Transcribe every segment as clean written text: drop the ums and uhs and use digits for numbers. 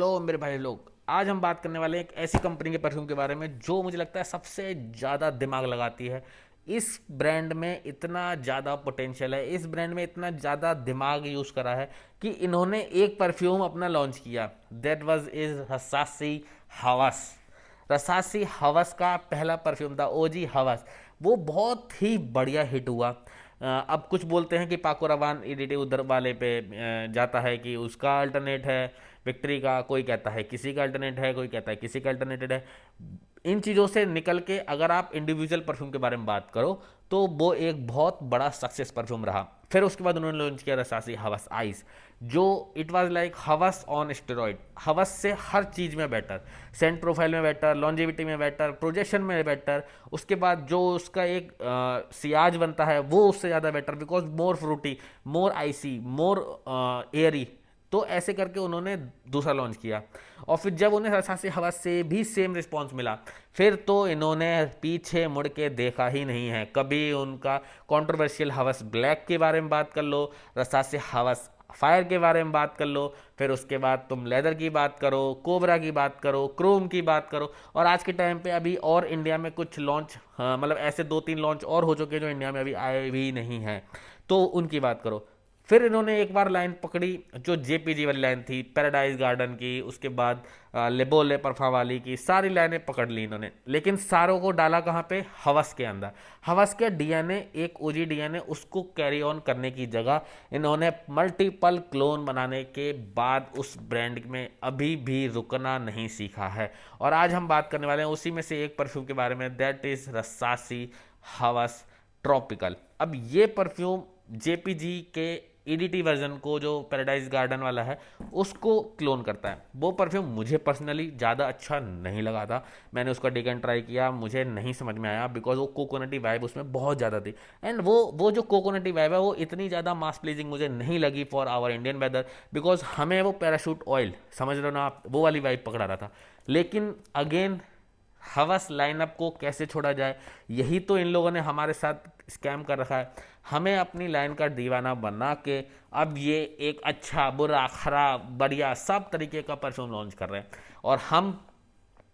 Hello मेरे भाई लोग, आज हम बात करने वाले हैं एक ऐसी कंपनी के परफ्यूम के बारे में जो मुझे लगता है सबसे ज़्यादा दिमाग लगाती है। इस ब्रांड में इतना ज़्यादा पोटेंशियल है, इस ब्रांड में इतना ज़्यादा दिमाग यूज़ करा है कि इन्होंने एक परफ्यूम अपना लॉन्च किया। दैट वाज इज रसासी हवस। रसासी हवस का पहला परफ्यूम था ओजी हवस। वो बहुत ही बढ़िया हिट हुआ। अब कुछ बोलते हैं कि पाको रवान ईडीटी उधर वाले पे जाता है कि उसका अल्टरनेट है विक्ट्री का, कोई कहता है किसी का अल्टरनेट है, कोई कहता है किसी का अल्टरनेटेड है। इन चीज़ों से निकल के अगर आप इंडिविजुअल परफ्यूम के बारे में बात करो तो वो एक बहुत बड़ा सक्सेस परफ्यूम रहा। फिर उसके बाद उन्होंने लॉन्च किया रसासी हवस आइस, जो इट वाज लाइक हवस ऑन स्टेरॉइड। हवस से हर चीज़ में बेटर, सेंट प्रोफाइल में बेटर, लॉन्जेविटी में बेटर, प्रोजेक्शन में बेटर। उसके बाद जो उसका एक सियाज बनता है वो उससे ज़्यादा better, because more fruity, more icy, more airy. तो ऐसे करके उन्होंने दूसरा लॉन्च किया। और फिर जब उन्हें रसासी हवा से भी सेम रिस्पॉन्स मिला, फिर तो इन्होंने पीछे मुड़ के देखा ही नहीं है कभी। उनका कंट्रोवर्शियल हवस ब्लैक के बारे में बात कर लो, रसासी हवस फायर के बारे में बात कर लो, फिर उसके बाद तुम लेदर की बात करो, कोबरा की बात करो, क्रोम की बात करो, और आज के टाइम पे अभी और इंडिया में कुछ लॉन्च, मतलब ऐसे दो तीन लॉन्च और हो चुके हैं जो इंडिया में अभी आए भी नहीं हैं, तो उनकी बात करो। फिर इन्होंने एक बार लाइन पकड़ी जो जेपीजी वाली लाइन थी, पैराडाइज गार्डन की, उसके बाद लेबोले परफा वाली की, सारी लाइनें पकड़ ली इन्होंने, लेकिन सारों को डाला कहाँ पे? हवस के अंदर। हवस के डीएनए, एक ओजी डीएनए, उसको कैरी ऑन करने की जगह इन्होंने मल्टीपल क्लोन बनाने के बाद उस ब्रांड में अभी भी रुकना नहीं सीखा है। और आज हम बात करने वाले हैं उसी में से एक परफ्यूम के बारे में, दैट इज रसासी हवस ट्रॉपिकल। अब ये परफ्यूम जेपीजी के ईडीटी वर्जन को, जो पैराडाइज गार्डन वाला है, उसको क्लोन करता है। वो परफ्यूम मुझे पर्सनली ज़्यादा अच्छा नहीं लगा था। मैंने उसका डिकन ट्राई किया, मुझे नहीं समझ में आया, बिकॉज वो कोकोनटी वाइब उसमें बहुत ज़्यादा थी। एंड वो जो कोकोनटी वाइब है वो इतनी ज़्यादा मास प्लीजिंग मुझे नहीं लगी for our Indian weather, because हमें वो पैराशूट ऑयल, समझ रहे हो ना आप, वो वाली वाइब पकड़ा रहा था। लेकिन अगेन, हवस लाइनअप को कैसे छोड़ा जाए, यही तो इन लोगों ने हमारे साथ स्कैम कर रखा है। हमें अपनी लाइन का दीवाना बना के अब ये एक अच्छा बुरा खराब बढ़िया सब तरीके का परफ्यूम लॉन्च कर रहे हैं, और हम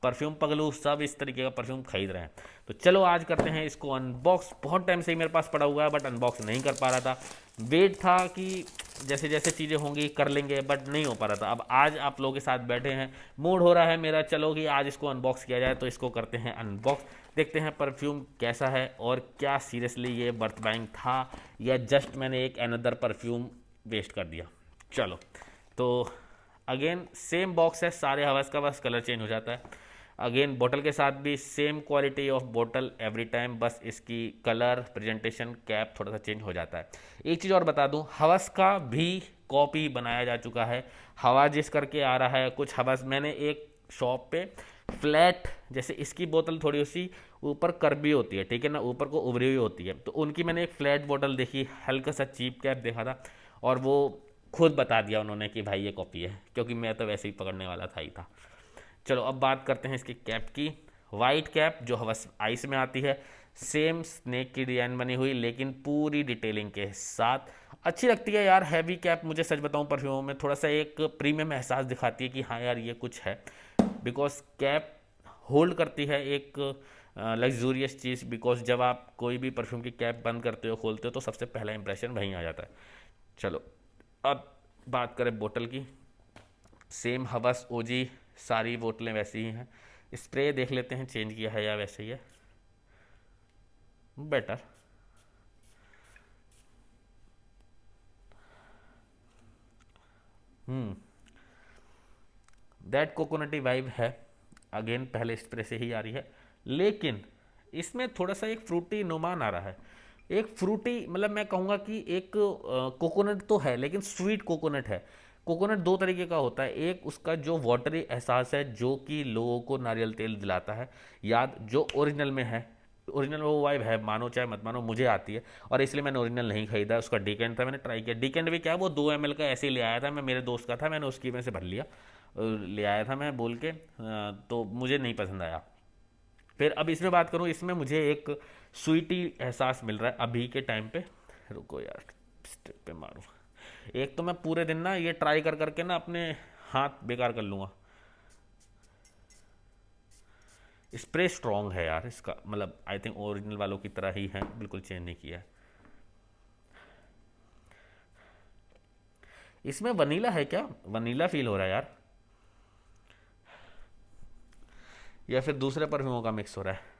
परफ्यूम पगलू सब इस तरीके का परफ्यूम खरीद रहे हैं। तो चलो आज करते हैं इसको अनबॉक्स। बहुत टाइम से ही मेरे पास पड़ा हुआ है बट अनबॉक्स नहीं कर पा रहा था। वेट था कि जैसे जैसे चीज़ें होंगी कर लेंगे, बट नहीं हो पा रहा था। अब आज आप लोगों के साथ बैठे हैं, मूड हो रहा है मेरा, चलो कि आज इसको अनबॉक्स किया जाए, तो इसको करते हैं अनबॉक्स। देखते हैं परफ्यूम कैसा है, और क्या सीरियसली ये वर्थ बाइंग था या जस्ट मैंने एक अनदर परफ्यूम वेस्ट कर दिया। चलो, तो अगेन सेम बॉक्स है सारे हवस का, बस कलर चेंज हो जाता है। अगेन बोतल के साथ भी सेम क्वालिटी ऑफ बोतल एवरी टाइम, बस इसकी कलर, प्रेजेंटेशन, कैप थोड़ा सा चेंज हो जाता है। एक चीज़ और बता दूं, हवस का भी कॉपी बनाया जा चुका है। हवा जिस करके आ रहा है कुछ हवस, मैंने एक शॉप पे फ्लैट, जैसे इसकी बोतल थोड़ी सी ऊपर कर्वी होती है, ठीक है ना, ऊपर को उभरी हुई होती है, तो उनकी मैंने एक फ्लैट बोतल देखी, हल्का सा चीप कैप देखा था, और वो खुद बता दिया उन्होंने कि भाई ये कॉपी है, क्योंकि मैं तो वैसे ही पकड़ने वाला था ही था। चलो अब बात करते हैं इसकी कैप की। वाइट कैप जो हवस आइस में आती है, सेम स्नेक की डिजाइन बनी हुई, लेकिन पूरी डिटेलिंग के साथ अच्छी लगती है यार। हैवी कैप मुझे सच बताऊं परफ्यूमों में थोड़ा सा एक प्रीमियम एहसास दिखाती है कि हाँ यार ये कुछ है, बिकॉज कैप होल्ड करती है एक लग्जूरियस चीज़। बिकॉज जब आप कोई भी परफ्यूम की कैप बंद करते हो, खोलते हो, तो सबसे पहला इंप्रेशन वहीं आ जाता है। चलो अब बात करें बोतल की। सेम हवस ओजी, सारी बोतलें वैसी ही हैं। स्प्रे देख लेते हैं चेंज किया है या वैसे ही है, बेटर। हम्म, दैट कोकोनटी वाइब है, अगेन पहले स्प्रे से ही आ रही है, लेकिन इसमें थोड़ा सा एक फ्रूटी नुमान आ रहा है। एक फ्रूटी, मतलब मैं कहूँगा कि एक कोकोनट तो है, लेकिन स्वीट कोकोनट है। कोकोनट दो तरीके का होता है, एक उसका जो वाटरी एहसास है जो कि लोगों को नारियल तेल दिलाता है, याद, जो ओरिजिनल में है। ओरिजिनल वो वाइब है, मानो चाहे मत मानो, मुझे आती है, और इसलिए मैंने ओरिजिनल नहीं खरीदा। उसका डिकेंट था, मैंने ट्राई किया। डिकेंट भी क्या, वो 2 ml का ऐसे ही ले आया था, मैं मेरे दोस्त का था, मैंने उसकी में से भर लिया, ले आया था मैं बोल के, तो मुझे नहीं पसंद आया। फिर अब इसमें बात करूँ, इसमें मुझे एक स्वीटी एहसास मिल रहा है अभी के टाइम पे। रुको यार, स्टेप पे मारूँ। एक तो मैं पूरे दिन ना ये ट्राई कर करके ना अपने हाथ बेकार कर लूँगा। स्प्रे स्ट्रॉन्ग है यार इसका, मतलब आई थिंक ओरिजिनल वालों की तरह ही है, बिल्कुल चेंज नहीं किया है। इसमें वनीला है क्या? वनीला फील हो रहा है यार, या फिर दूसरे परफ्यूमों का मिक्स हो रहा है।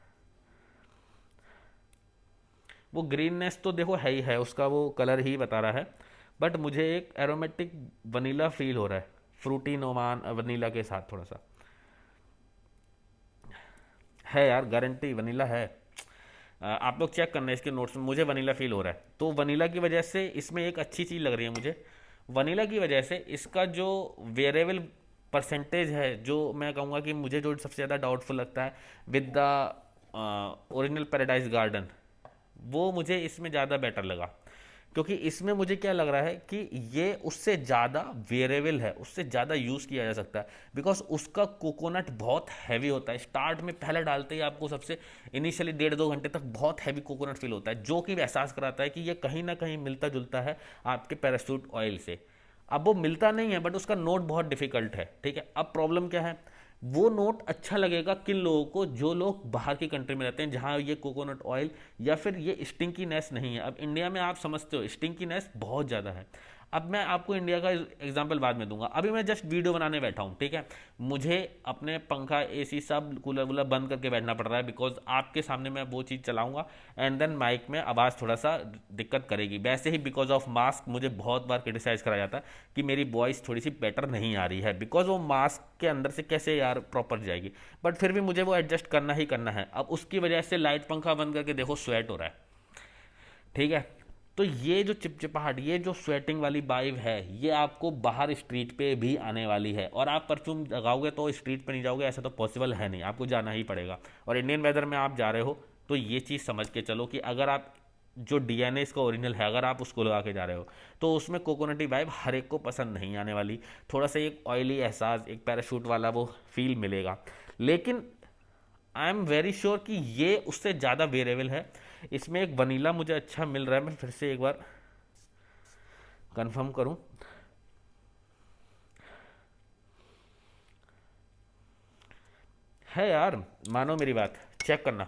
वो ग्रीननेस तो देखो है ही है, उसका वो कलर ही बता रहा है, बट मुझे एक एरोमेटिक वनीला फील हो रहा है, फ्रूटी नोमान वनीला के साथ थोड़ा सा है यार, गारंटी वनीला है। आप लोग चेक करना इसके नोट्स में, मुझे वनीला फील हो रहा है। तो वनीला की वजह से इसमें एक अच्छी चीज़ लग रही है मुझे, वनीला की वजह से इसका जो वेरिएबल परसेंटेज है, जो मैं कहूँगा कि मुझे जो सबसे ज़्यादा डाउटफुल लगता है with the original paradise garden, वो मुझे इसमें ज़्यादा बेटर लगा। क्योंकि इसमें मुझे क्या लग रहा है कि ये उससे ज़्यादा वेरिएबल है, उससे ज़्यादा यूज़ किया जा सकता है, बिकॉज उसका कोकोनट बहुत हैवी होता है। स्टार्ट में पहले डालते ही आपको सबसे इनिशियली 1.5-2 घंटे तक बहुत हैवी कोकोनट फील होता है, जो कि एहसास कराता है कि ये कहीं ना कहीं मिलता जुलता है आपके पैराशूट ऑयल से। अब वो मिलता नहीं है, बट उसका नोट बहुत डिफिकल्ट है, ठीक है। अब प्रॉब्लम क्या है, वो नोट अच्छा लगेगा किन लोगों को, जो लोग बाहर की कंट्री में रहते हैं जहाँ ये कोकोनट ऑयल या फिर ये स्टिंकीनेस नहीं है। अब इंडिया में आप समझते हो स्टिंकीनेस बहुत ज़्यादा है। अब मैं आपको इंडिया का एग्जांपल बाद में दूंगा, अभी मैं जस्ट वीडियो बनाने बैठा हूँ, ठीक है। मुझे अपने पंखा एसी सब कूलर वूलर बंद करके बैठना पड़ रहा है, बिकॉज आपके सामने मैं वो चीज़ चलाऊंगा एंड देन माइक में आवाज़ थोड़ा सा दिक्कत करेगी। वैसे ही बिकॉज ऑफ मास्क मुझे बहुत बार क्रिटिसाइज करा जाता है कि मेरी वॉइस थोड़ी सी बेटर नहीं आ रही है, बिकॉज वो मास्क के अंदर से कैसे यार प्रॉपर जाएगी। बट फिर भी मुझे वो एडजस्ट करना ही करना है। अब उसकी वजह से लाइट पंखा बंद करके देखो स्वेट हो रहा है, ठीक है। तो ये जो चिपचिपाहट, ये जो स्वेटिंग वाली वाइब है, ये आपको बाहर स्ट्रीट पे भी आने वाली है। और आप परफ्यूम लगाओगे तो स्ट्रीट पे नहीं जाओगे, ऐसा तो पॉसिबल है नहीं, आपको जाना ही पड़ेगा। और इंडियन वेदर में आप जा रहे हो तो ये चीज़ समझ के चलो कि अगर आप जो डीएनए इसका ओरिजिनल है, अगर आप उसको लगा के जा रहे हो तो उसमें कोकोनटी वाइब हर एक को पसंद नहीं आने वाली। थोड़ा सा एक ऑयली एहसास, एक पैराशूट वाला वो फील मिलेगा। लेकिन आई एम वेरी श्योर कि ये उससे ज़्यादा वेरिएबल है। इसमें एक वनीला मुझे अच्छा मिल रहा है, मैं फिर से एक बार कंफर्म करूं। है यार, मानो मेरी बात, चेक करना,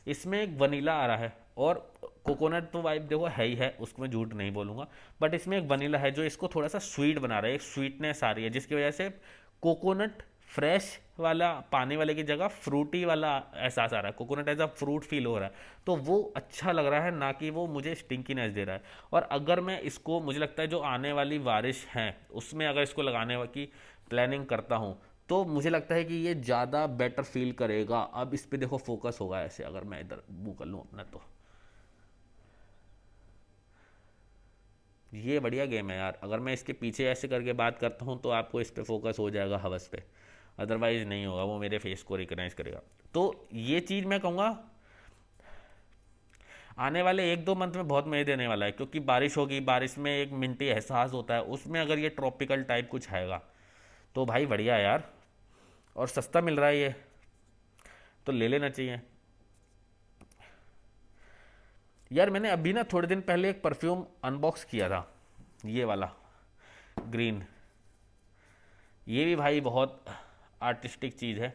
इसमें एक वनीला आ रहा है और कोकोनट तो वाइब देखो है ही है, उसको मैं झूठ नहीं बोलूंगा, बट इसमें एक वनीला है जो इसको थोड़ा सा स्वीट बना रहा है, एक स्वीटनेस आ रही है जिसकी वजह से कोकोनट फ्रेश वाला पानी वाले की जगह फ्रूटी वाला एहसास आ रहा है, coconut as a fruit feel हो रहा है। तो वो अच्छा लग रहा है, ना कि वो मुझे स्टिंकीनेस दे रहा है। और अगर मैं इसको, मुझे लगता है जो आने वाली बारिश है उसमें अगर इसको लगाने की प्लानिंग करता हूँ तो मुझे लगता है कि ये ज़्यादा बेटर फील करेगा। अब इस पे देखो फोकस होगा ऐसे, अगर मैं इधर मूव कर लूँ अपना तो ये बढ़िया गेम है यार। अगर मैं इसके पीछे ऐसे करके बात करता हूँ तो आपको इस पे फोकस हो जाएगा हवस पे, अदरवाइज नहीं होगा, वो मेरे फेस को रिकग्नाइज करेगा। तो ये चीज़ मैं कहूँगा आने वाले 1-2 मंथ में बहुत मज़े देने वाला है, क्योंकि बारिश होगी, बारिश में एक मिंटी एहसास होता है, उसमें अगर ये ट्रॉपिकल टाइप कुछ आएगा तो भाई बढ़िया है यार। और सस्ता मिल रहा है ये, तो ले लेना चाहिए यार। मैंने अभी ना थोड़े दिन पहले एक परफ्यूम अनबॉक्स किया था, ये वाला ग्रीन, ये भी भाई बहुत आर्टिस्टिक चीज़ है।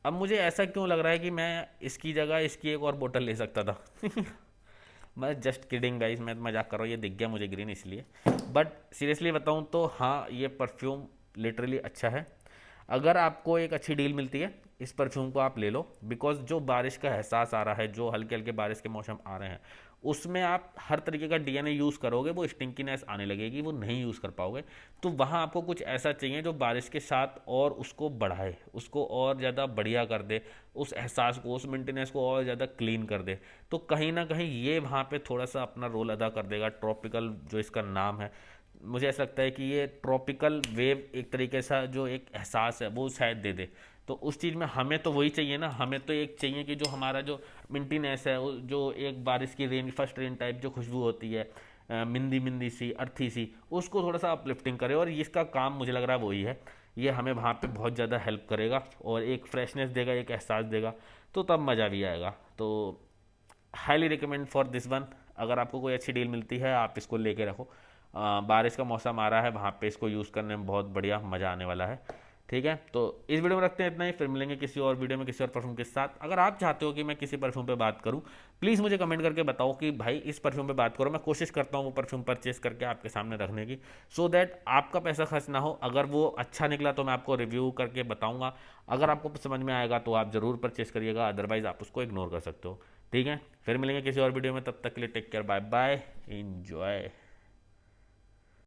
अब मुझे ऐसा क्यों लग रहा है कि मैं इसकी जगह इसकी एक और बोतल ले सकता था। मैं जस्ट किडिंग गाइस, मैं मजाक कर रहा हूँ, ये दिख गया मुझे ग्रीन इसलिए। बट सीरियसली बताऊँ तो हाँ, ये परफ्यूम लिटरली अच्छा है। अगर आपको एक अच्छी डील मिलती है, इस परफ्यूम को आप ले लो, बिकॉज जो बारिश का एहसास आ रहा है, जो हल्के हल्के बारिश के मौसम आ रहे हैं, उसमें आप हर तरीके का डीएनए यूज़ करोगे, वो स्टिंकीनेस आने लगेगी, वो नहीं यूज़ कर पाओगे। तो वहाँ आपको कुछ ऐसा चाहिए जो बारिश के साथ और उसको बढ़ाए, उसको और ज़्यादा बढ़िया कर दे, उस एहसास को, उस मेंटेनेंस को और ज़्यादा क्लीन कर दे। तो कहीं ना कहीं ये वहाँ पे थोड़ा सा अपना रोल अदा कर देगा। ट्रॉपिकल जो इसका नाम है, मुझे ऐसा लगता है कि ये ट्रॉपिकल वेव एक तरीके से जो एक एहसास है वो शायद दे दे। तो उस चीज़ में हमें तो वही चाहिए ना, हमें तो एक चाहिए कि जो हमारा जो मिंटीनेस है, जो एक बारिश की रेन, फर्स्ट रेन टाइप जो खुशबू होती है, मिंदी मिंदी सी, अर्थी सी, उसको थोड़ा सा अपलिफ्टिंग करे। और इसका काम मुझे लग रहा है वही है, ये हमें वहाँ पे बहुत ज़्यादा हेल्प करेगा और एक फ्रेशनेस देगा, एक एहसास देगा, तो तब मज़ा भी आएगा। तो highly recommend for this one. अगर आपको कोई अच्छी डील मिलती है आप इसको लेके रखो, बारिश का मौसम आ रहा है, वहाँ पे इसको यूज़ करने में बहुत बढ़िया मज़ा आने वाला है। ठीक है, तो इस वीडियो में रखते हैं इतना ही, फिर मिलेंगे किसी और वीडियो में किसी और परफ्यूम के साथ। अगर आप चाहते हो कि मैं किसी परफ्यूम पे बात करूं, प्लीज़ मुझे कमेंट करके बताओ कि भाई इस परफ्यूम पे बात करो। मैं कोशिश करता हूं वो परफ्यूम परचेस करके आपके सामने रखने की, सो दैट आपका पैसा खर्च ना हो। अगर वो अच्छा निकला तो मैं आपको रिव्यू करके बताऊंगा। अगर आपको समझ में आएगा तो आप ज़रूर परचेस करिएगा, अदरवाइज़ आप उसको इग्नोर कर सकते हो। ठीक है, फिर मिलेंगे किसी और वीडियो में, तब तक के लिए take care, bye bye, enjoy.